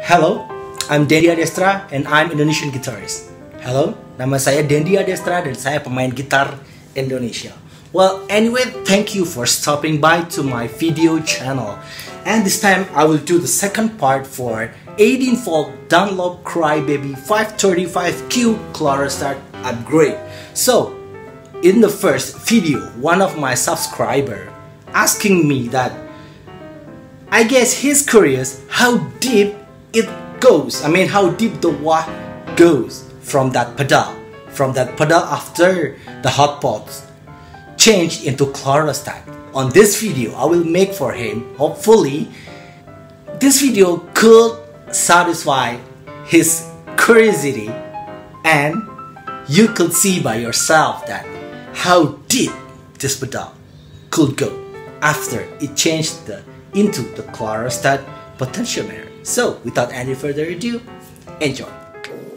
Hello, I'm Dendy and I'm Indonesian guitarist. Hello, nama saya Dendy dan saya pemain gitar Indonesia. Well, anyway, thank you for stopping by to my video channel. And this time I will do the second part for 18-volt Dunlop Crybaby 535Q Clarostat upgrade. So, in the first video, one of my subscribers asking me that I guess he's curious how deep it goes. I mean, how deep the wah goes from that pedal. After the hot pots changed into Clarostat. On this video, I will make for him. Hopefully, this video could satisfy his curiosity and you could see by yourself that how deep this pedal could go after it changed into the Clarostat potentiometer. So, without any further ado, enjoy.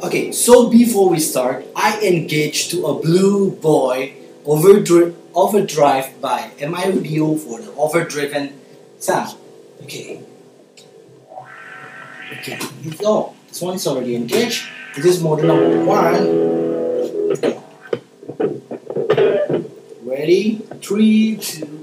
Okay, so before we start, I engaged to a Blue Boy overdrive by MI Audio for the overdriven sound. Okay, oh, this one is already engaged. This is model number 1. Ready? 3, 2.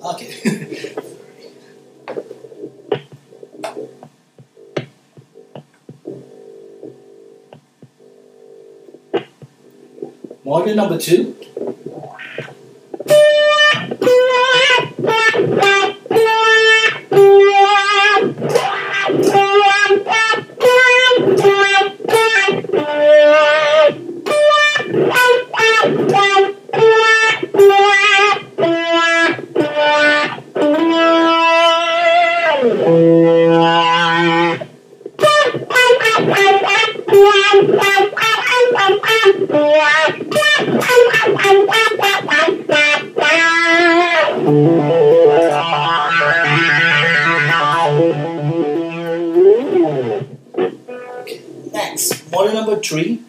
Okay. Model number 2. Next, model number 3.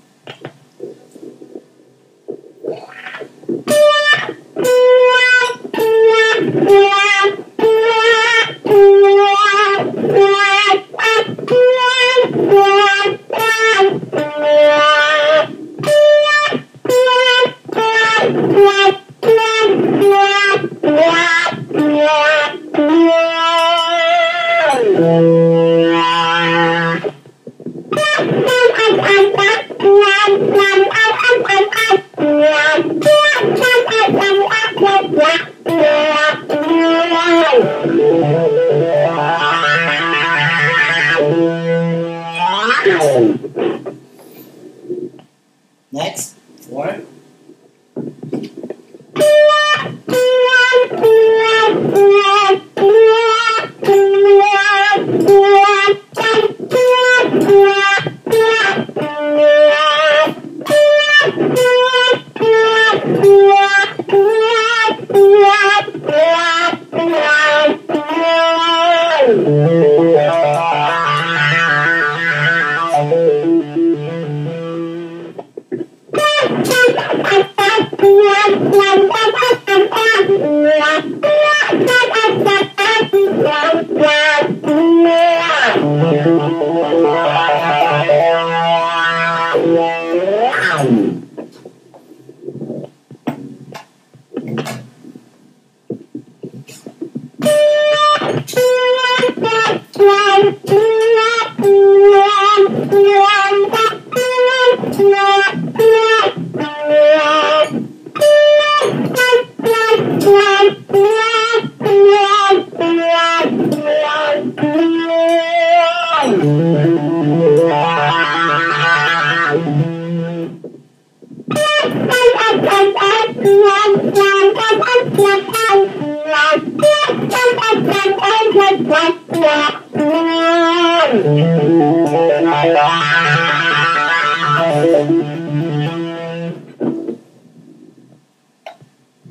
Next, 4.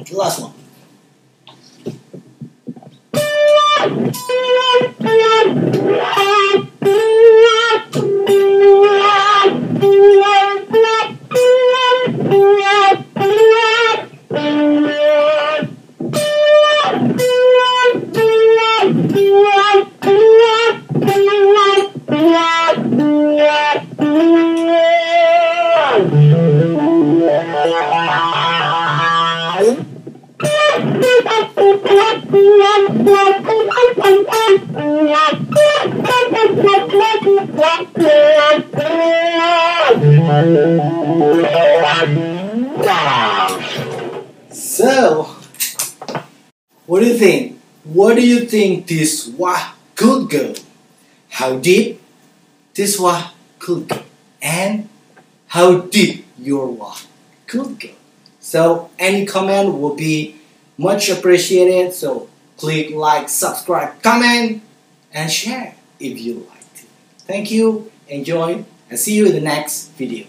The last one. So, what do you think? What do you think this wah could go? How deep this wah could go? And how deep your wah could go? So, any comment will be much appreciated. So, click like, subscribe, comment, and share if you liked it. Thank you, enjoy, and see you in the next video.